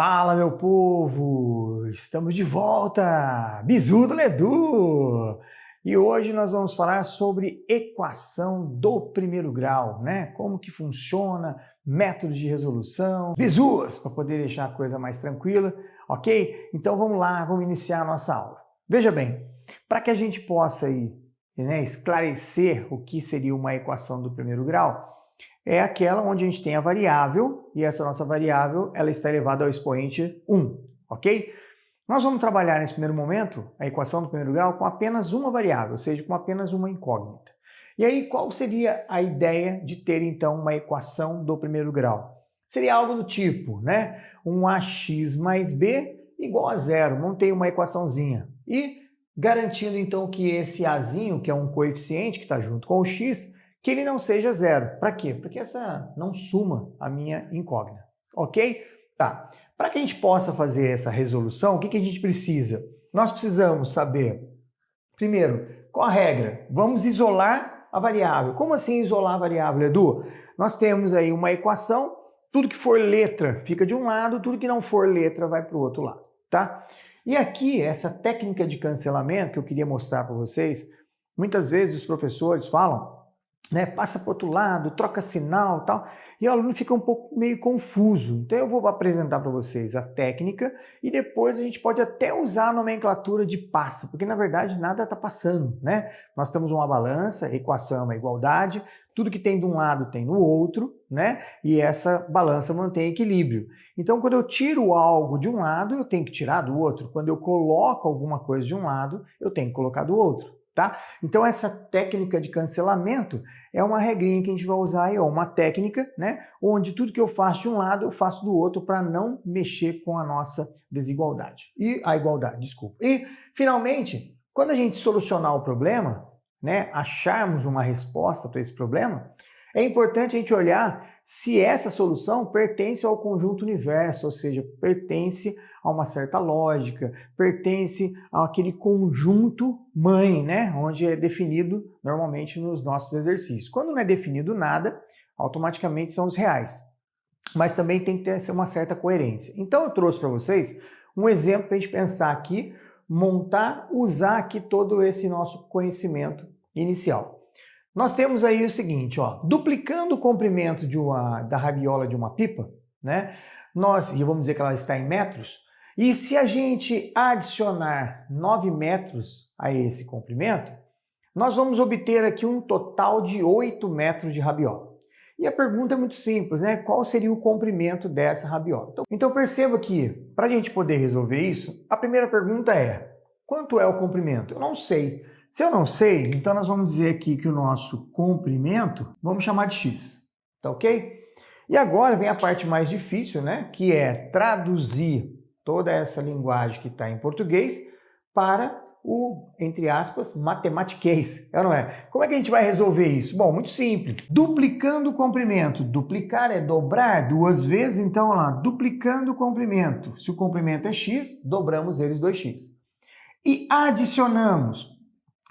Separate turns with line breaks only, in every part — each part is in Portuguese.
Fala, meu povo! Estamos de volta! Bizu do Ledu! E hoje nós vamos falar sobre equação do primeiro grau, né? Como que funciona, métodos de resolução, bizus, para poder deixar a coisa mais tranquila, ok? Então vamos lá, vamos iniciar a nossa aula. Veja bem, para que a gente possa aí, né, esclarecer o que seria uma equação do primeiro grau, é aquela onde a gente tem a variável, e essa nossa variável ela está elevada ao expoente 1, ok? Nós vamos trabalhar nesse primeiro momento a equação do primeiro grau com apenas uma variável, ou seja, com apenas uma incógnita. E aí, qual seria a ideia de ter, então, uma equação do primeiro grau? Seria algo do tipo, né? Um ax mais b igual a zero. Montei uma equaçãozinha. E garantindo, então, que esse azinho, que é um coeficiente que está junto com o x, que ele não seja zero. Para quê? Para que essa não suma a minha incógnita. Ok? Tá. Para que a gente possa fazer essa resolução, o que a gente precisa? Nós precisamos saber, primeiro, qual a regra? Vamos isolar a variável. Como assim isolar a variável, Edu? Nós temos aí uma equação, tudo que for letra fica de um lado, tudo que não for letra vai para o outro lado, tá? E aqui, essa técnica de cancelamento que eu queria mostrar para vocês, muitas vezes os professores falam, né, passa para o outro lado, troca sinal e tal, e o aluno fica um pouco meio confuso. Então eu vou apresentar para vocês a técnica e depois a gente pode até usar a nomenclatura de passa, porque na verdade nada está passando, né? Nós temos uma balança, equação é uma igualdade, tudo que tem de um lado tem no outro, né? E essa balança mantém equilíbrio. Então quando eu tiro algo de um lado, eu tenho que tirar do outro. Quando eu coloco alguma coisa de um lado, eu tenho que colocar do outro. Tá? Então essa técnica de cancelamento é uma regrinha que a gente vai usar aí, ó, uma técnica, né, onde tudo que eu faço de um lado eu faço do outro para não mexer com a nossa desigualdade. E a igualdade, desculpa. E finalmente, quando a gente solucionar o problema, né, acharmos uma resposta para esse problema, é importante a gente olhar se essa solução pertence ao conjunto universo, ou seja, pertence a uma certa lógica, pertence àquele conjunto mãe, né? Onde é definido normalmente nos nossos exercícios. Quando não é definido nada, automaticamente são os reais. Mas também tem que ter uma certa coerência. Então eu trouxe para vocês um exemplo para a gente pensar aqui, montar, usar aqui todo esse nosso conhecimento inicial. Nós temos aí o seguinte, ó, duplicando o comprimento da rabiola de uma pipa, né? E vamos dizer que ela está em metros, e se a gente adicionar 9 metros a esse comprimento, nós vamos obter aqui um total de 8 metros de rabiola. E a pergunta é muito simples, né? Qual seria o comprimento dessa rabiola? Então perceba que, para a gente poder resolver isso, a primeira pergunta é, quanto é o comprimento? Eu não sei. Se eu não sei, então nós vamos dizer aqui que o nosso comprimento, vamos chamar de x, tá ok? E agora vem a parte mais difícil, né? Que é traduzir toda essa linguagem que está em português para o, entre aspas, matematiquês, é ou não é? Como é que a gente vai resolver isso? Bom, muito simples. Duplicando o comprimento. Duplicar é dobrar duas vezes, então, olha lá, duplicando o comprimento. Se o comprimento é x, dobramos eles 2x. E adicionamos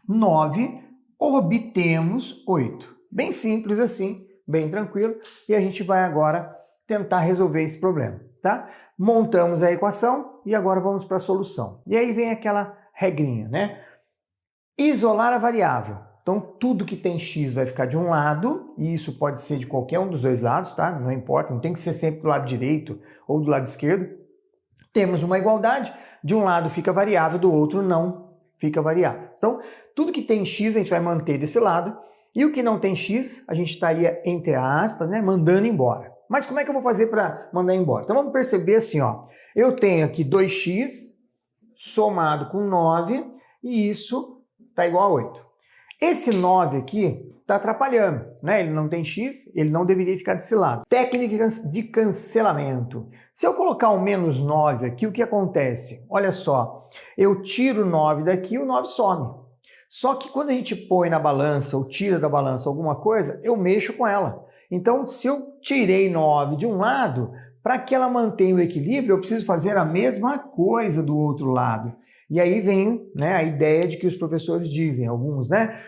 9, obtemos 8. Bem simples assim, bem tranquilo, e a gente vai agora tentar resolver esse problema, tá? Montamos a equação e agora vamos para a solução. E aí vem aquela regrinha, né? Isolar a variável. Então tudo que tem x vai ficar de um lado, e isso pode ser de qualquer um dos dois lados, tá? Não importa, não tem que ser sempre do lado direito ou do lado esquerdo. Temos uma igualdade, de um lado fica variável, do outro não fica variável. Então, tudo que tem x a gente vai manter desse lado, e o que não tem x a gente estaria, entre aspas, né, mandando embora. Mas como é que eu vou fazer para mandar embora? Então vamos perceber assim, ó, eu tenho aqui 2x somado com 9, e isso está igual a 8. Esse 9 aqui está atrapalhando, né? Ele não tem x, ele não deveria ficar desse lado. Técnica de cancelamento. Se eu colocar um menos 9 aqui, o que acontece? Olha só, eu tiro 9 daqui, o 9 some. Só que quando a gente põe na balança ou tira da balança alguma coisa, eu mexo com ela. Então, se eu tirei 9 de um lado, para que ela mantenha o equilíbrio, eu preciso fazer a mesma coisa do outro lado. E aí vem, né, a ideia de que os professores dizem, alguns, né?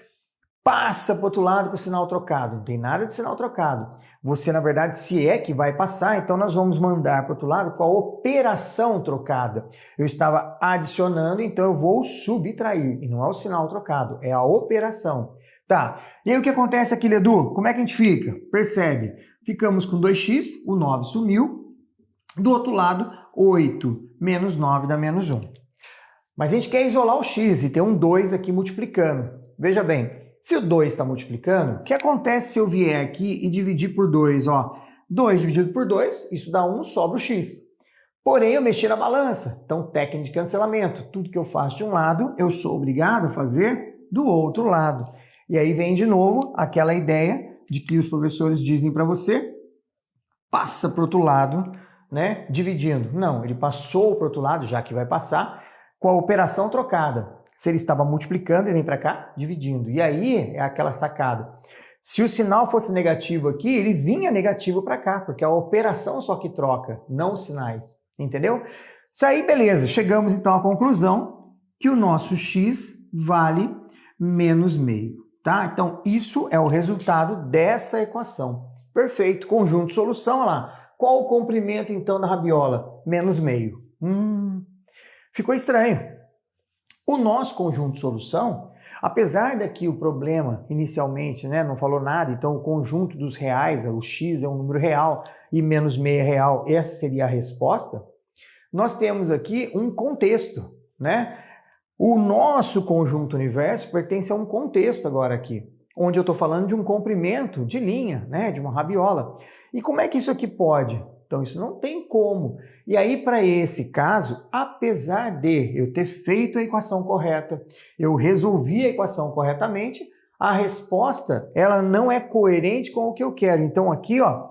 Passa para o outro lado com o sinal trocado. Não tem nada de sinal trocado. Você, na verdade, se é que vai passar, então nós vamos mandar para o outro lado com a operação trocada. Eu estava adicionando, então eu vou subtrair. E não é o sinal trocado, é a operação. Tá, e aí o que acontece aqui, Edu? Como é que a gente fica? Percebe? Ficamos com 2x, o 9 sumiu. Do outro lado, 8 menos 9 dá menos 1. Mas a gente quer isolar o x e ter um 2 aqui multiplicando. Veja bem, se o 2 está multiplicando, o que acontece se eu vier aqui e dividir por 2? Ó, 2 dividido por 2, isso dá 1, sobra o x. Porém, eu mexi na balança. Então, técnica de cancelamento. Tudo que eu faço de um lado, eu sou obrigado a fazer do outro lado. E aí vem de novo aquela ideia de que os professores dizem para você, passa para o outro lado, né, dividindo. Não, ele passou para o outro lado, já que vai passar, com a operação trocada. Se ele estava multiplicando, ele vem para cá, dividindo. E aí é aquela sacada. Se o sinal fosse negativo aqui, ele vinha negativo para cá, porque a operação só que troca, não os sinais. Entendeu? Isso aí, beleza. Chegamos então à conclusão que o nosso x vale menos meio. Tá? Então, isso é o resultado dessa equação. Perfeito. Conjunto de solução, olha lá. Qual o comprimento, então, da rabiola? Menos meio. Ficou estranho. O nosso conjunto de solução, apesar daqui o problema, inicialmente, né, não falou nada, então o conjunto dos reais, o x é um número real e menos meio é real, essa seria a resposta, nós temos aqui um contexto, né? O nosso conjunto universo pertence a um contexto agora aqui, onde eu estou falando de um comprimento de linha, né, de uma rabiola. E como é que isso aqui pode? Então isso não tem como. E aí para esse caso, apesar de eu ter feito a equação correta, eu resolvi a equação corretamente, a resposta ela não é coerente com o que eu quero. Então aqui, ó,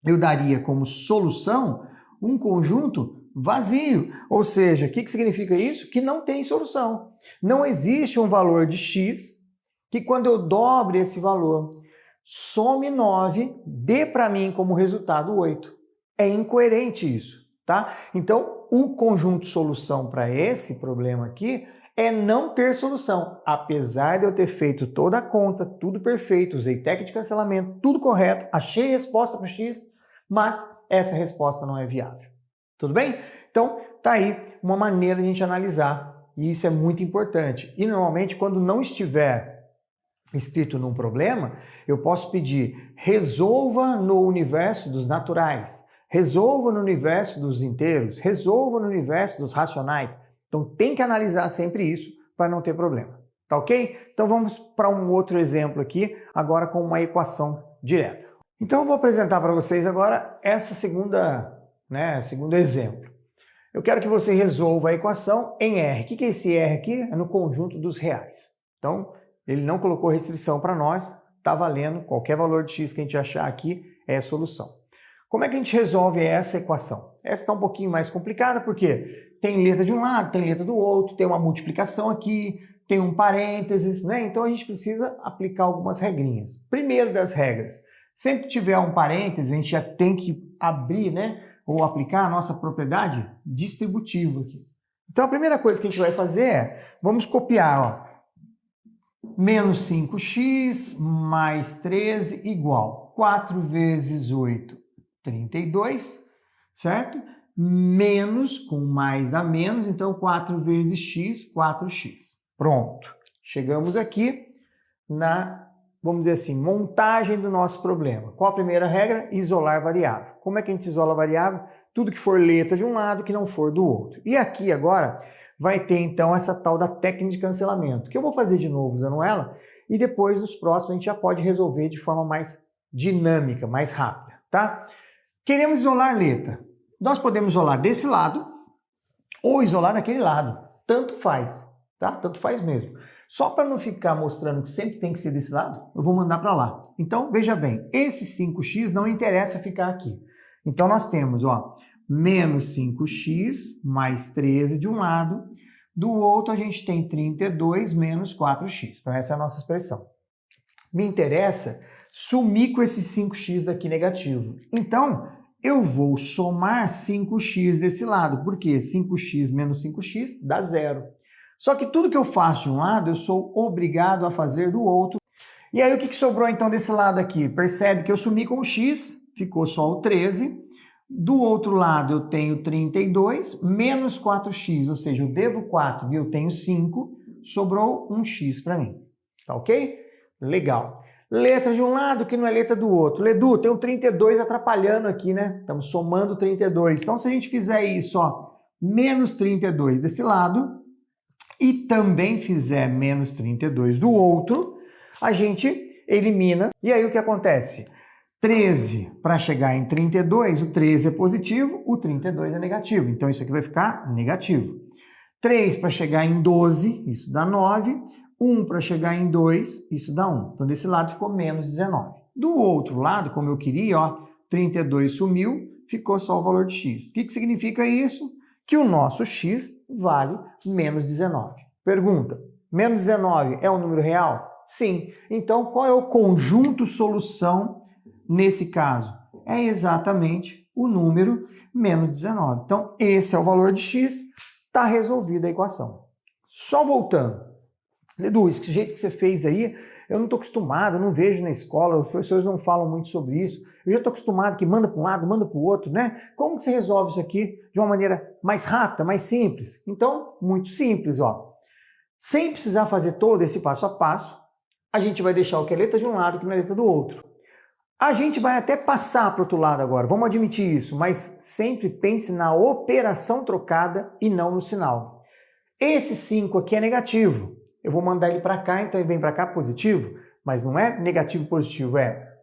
eu daria como solução um conjunto vazio. Ou seja, o que significa isso? Que não tem solução. Não existe um valor de x que quando eu dobre esse valor, some 9, dê para mim como resultado 8. É incoerente isso, tá? Então, o conjunto de solução para esse problema aqui é não ter solução. Apesar de eu ter feito toda a conta, tudo perfeito, usei técnica de cancelamento, tudo correto, achei resposta para o x, mas essa resposta não é viável. Tudo bem? Então, tá aí uma maneira de a gente analisar, e isso é muito importante. E normalmente, quando não estiver escrito num problema, eu posso pedir resolva no universo dos naturais, resolva no universo dos inteiros, resolva no universo dos racionais. Então tem que analisar sempre isso para não ter problema. Tá ok? Então vamos para um outro exemplo aqui, agora com uma equação direta. Então eu vou apresentar para vocês agora essa segundo exemplo. Eu quero que você resolva a equação em R. O que é esse R aqui? É no conjunto dos reais. Então, ele não colocou restrição para nós, está valendo, qualquer valor de x que a gente achar aqui é a solução. Como é que a gente resolve essa equação? Essa está um pouquinho mais complicada, porque tem letra de um lado, tem letra do outro, tem uma multiplicação aqui, tem um parênteses, né? Então a gente precisa aplicar algumas regrinhas. Primeiro das regras, sempre que tiver um parênteses, a gente já tem que abrir, né? Ou aplicar a nossa propriedade distributiva aqui. Então a primeira coisa que a gente vai fazer é, vamos copiar, ó, menos 5x mais 13 igual 4 vezes 8, 32, certo? Menos, com mais dá menos, então 4 vezes x, 4x. Pronto. Chegamos aqui na, vamos dizer assim, montagem do nosso problema. Qual a primeira regra? Isolar variável. Como é que a gente isola a variável? Tudo que for letra de um lado, que não for do outro. E aqui agora vai ter então essa tal da técnica de cancelamento, que eu vou fazer de novo usando ela, e depois nos próximos a gente já pode resolver de forma mais dinâmica, mais rápida, tá? Queremos isolar letra. Nós podemos isolar desse lado ou isolar daquele lado. Tanto faz, tá? Tanto faz mesmo. Só para não ficar mostrando que sempre tem que ser desse lado, eu vou mandar para lá. Então, veja bem, esse 5x não interessa ficar aqui. Então, nós temos, ó, menos 5x mais 13 de um lado, do outro a gente tem 32 menos 4x. Então, essa é a nossa expressão. Me interessa sumir com esse 5x daqui negativo. Então, eu vou somar 5x desse lado, porque 5x menos 5x dá zero. Só que tudo que eu faço de um lado, eu sou obrigado a fazer do outro. E aí o que sobrou então desse lado aqui? Percebe que eu sumi com o x, ficou só o 13. Do outro lado eu tenho 32 menos 4x, ou seja, eu devo 4 e eu tenho 5, sobrou um x para mim. Tá ok? Legal. Letra de um lado que não é letra do outro. Ledu, tem um 32 atrapalhando aqui, né? Estamos somando 32. Então, se a gente fizer isso, ó, menos 32 desse lado e também fizer menos 32 do outro, a gente elimina. E aí o que acontece? 13 para chegar em 32, o 13 é positivo, o 32 é negativo. Então, isso aqui vai ficar negativo. 3 para chegar em 12, isso dá 9. 1 para chegar em 2, isso dá 1. Então, desse lado ficou menos 19. Do outro lado, como eu queria, ó, 32 sumiu, ficou só o valor de x. O que significa isso? Que o nosso x vale menos 19. Pergunta, menos 19 é um número real? Sim. Então, qual é o conjunto solução nesse caso? É exatamente o número menos 19. Então, esse é o valor de x, está resolvida a equação. Só voltando. Edu, esse jeito que você fez aí, eu não estou acostumado, eu não vejo na escola, os professores não falam muito sobre isso. Eu já estou acostumado que manda para um lado, manda para o outro, né? Como que você resolve isso aqui de uma maneira mais rápida, mais simples? Então, muito simples, ó. Sem precisar fazer todo esse passo a passo, a gente vai deixar o que é letra de um lado, o que não é letra do outro. A gente vai até passar para o outro lado agora, vamos admitir isso, mas sempre pense na operação trocada e não no sinal. Esse 5 aqui é negativo. Eu vou mandar ele para cá, então ele vem para cá positivo, mas não é negativo positivo, é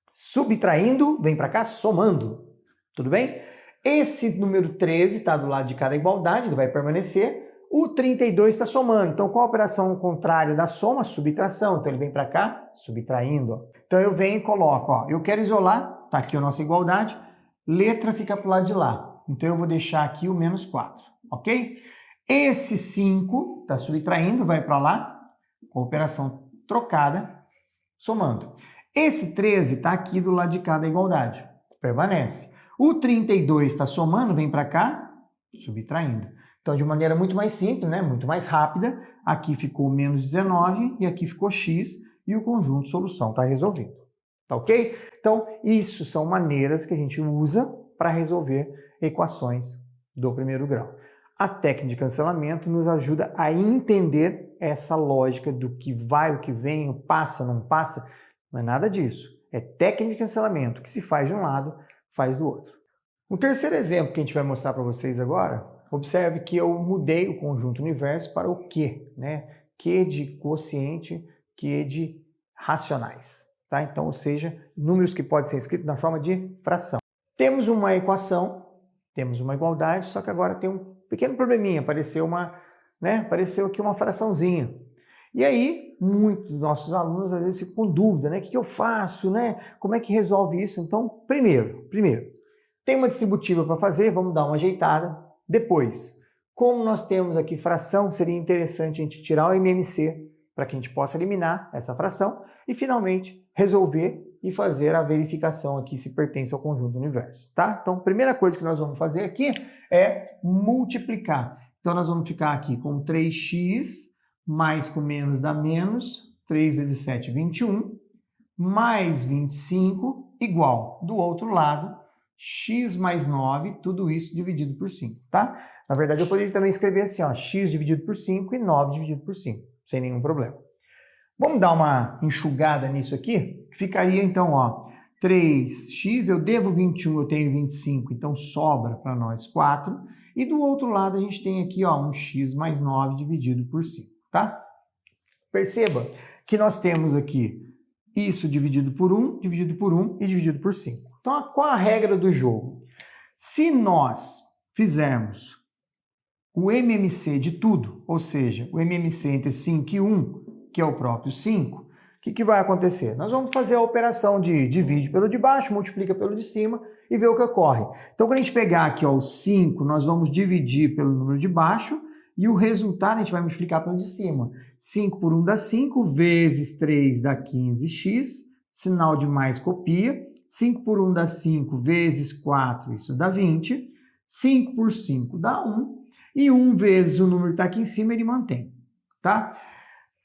subtraindo, vem para cá somando. Tudo bem? Esse número 13 está do lado de cada igualdade, ele vai permanecer. O 32 está somando. Então, qual a operação contrária da soma? Subtração. Então, ele vem para cá, subtraindo. Ó. Então, eu venho e coloco, ó, eu quero isolar, está aqui a nossa igualdade, letra fica para o lado de lá. Então, eu vou deixar aqui o menos 4, ok? Esse 5 está subtraindo, vai para lá, com a operação trocada, somando. Esse 13 está aqui do lado de cada igualdade, permanece. O 32 está somando, vem para cá, subtraindo. Então, de maneira muito mais simples, né? Muito mais rápida, aqui ficou menos 19 e aqui ficou x e o conjunto de solução está resolvido. Tá ok? Então, isso são maneiras que a gente usa para resolver equações do primeiro grau. A técnica de cancelamento nos ajuda a entender essa lógica do que vai, o que vem, o passa, não passa. Não é nada disso. É técnica de cancelamento, que se faz de um lado, faz do outro. O terceiro exemplo que a gente vai mostrar para vocês agora, observe que eu mudei o conjunto universo para o Q, né? Q de quociente, Q de racionais. Tá? Então, ou seja, números que podem ser escritos na forma de fração. Temos uma equação, temos uma igualdade, só que agora tem um pequeno probleminha, apareceu aqui uma fraçãozinha. E aí, muitos dos nossos alunos às vezes ficam com dúvida, né? O que eu faço, né? Como é que resolve isso? Então, primeiro, tem uma distributiva para fazer, vamos dar uma ajeitada. Depois, como nós temos aqui fração, seria interessante a gente tirar o MMC para que a gente possa eliminar essa fração e, finalmente, resolver e fazer a verificação aqui se pertence ao conjunto do universo, tá? Então, a primeira coisa que nós vamos fazer aqui é multiplicar. Então, nós vamos ficar aqui com 3x, mais com menos dá menos, 3 vezes 7, 21, mais 25, igual. Do outro lado, x mais 9, tudo isso dividido por 5, tá? Na verdade, eu poderia também escrever assim, ó, x dividido por 5 e 9 dividido por 5, sem nenhum problema. Vamos dar uma enxugada nisso aqui? Ficaria então, ó, 3x, eu devo 21, eu tenho 25, então sobra para nós 4. E do outro lado a gente tem aqui, ó, um x mais 9 dividido por 5, tá? Perceba que nós temos aqui isso dividido por 1 e dividido por 5. Então, qual a regra do jogo? Se nós fizermos o MMC de tudo, ou seja, o MMC entre 5 e 1, que é o próprio 5, o que vai acontecer? Nós vamos fazer a operação de divide pelo de baixo, multiplica pelo de cima e ver o que ocorre. Então, quando a gente pegar aqui ó, o 5, nós vamos dividir pelo número de baixo e o resultado a gente vai multiplicar pelo de cima. 5 por 1 dá 5, vezes 3 dá 15x, sinal de mais copia. 5 por 1 dá 5, vezes 4, isso dá 20. 5 por 5 dá 1. E 1 vezes o número que está aqui em cima, ele mantém. Tá?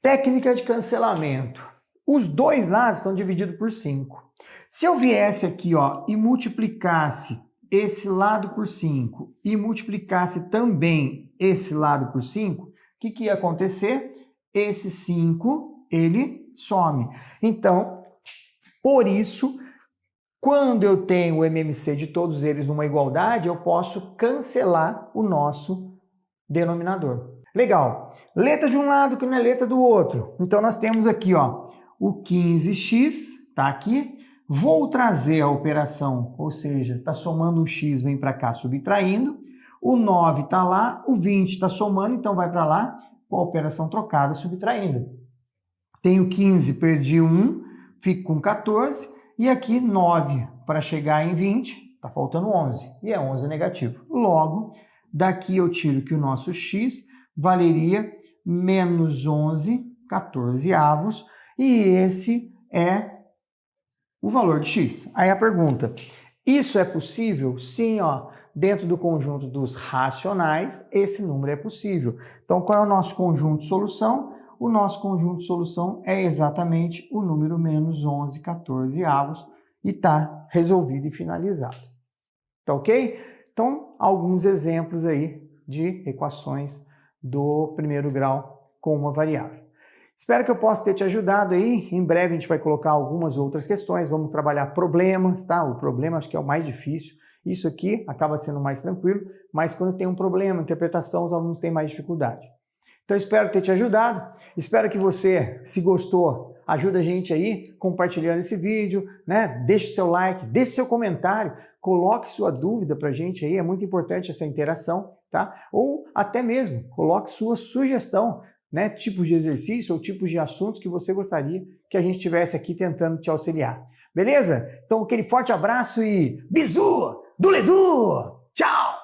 Técnica de cancelamento. Os dois lados estão divididos por 5. Se eu viesse aqui, ó, e multiplicasse esse lado por 5 e multiplicasse também esse lado por 5, o que ia acontecer? Esse 5, ele some. Então, por isso, quando eu tenho o MMC de todos eles numa igualdade, eu posso cancelar o nosso denominador. Legal. Letra de um lado que não é letra do outro. Então, nós temos aqui, ó, o 15x, tá aqui. Vou trazer a operação, ou seja, está somando um x, vem para cá subtraindo. O 9 está lá, o 20 está somando, então vai para lá com a operação trocada subtraindo. Tenho 15, perdi 1, fico com 14. E aqui 9 para chegar em 20, está faltando 11. E é 11 negativo. Logo, daqui eu tiro que o nosso x valeria menos 11 14avos. E esse é o valor de x. Aí a pergunta, isso é possível? Sim, ó, dentro do conjunto dos racionais, esse número é possível. Então, qual é o nosso conjunto de solução? O nosso conjunto de solução é exatamente o número menos 11 14avos e está resolvido e finalizado. Tá ok? Então, alguns exemplos aí de equações do primeiro grau com uma variável. Espero que eu possa ter te ajudado aí. Em breve a gente vai colocar algumas outras questões. Vamos trabalhar problemas, tá? O problema acho que é o mais difícil. Isso aqui acaba sendo mais tranquilo, mas quando tem um problema, interpretação, os alunos têm mais dificuldade. Então espero ter te ajudado. Espero que você, se gostou, ajude a gente aí compartilhando esse vídeo, né? Deixe o seu like, deixe seu comentário, coloque sua dúvida pra gente aí. É muito importante essa interação, tá? Ou até mesmo coloque sua sugestão, né, tipos de exercício ou tipos de assuntos que você gostaria que a gente estivesse aqui tentando te auxiliar. Beleza? Então aquele forte abraço e bizu do Ledu! Tchau!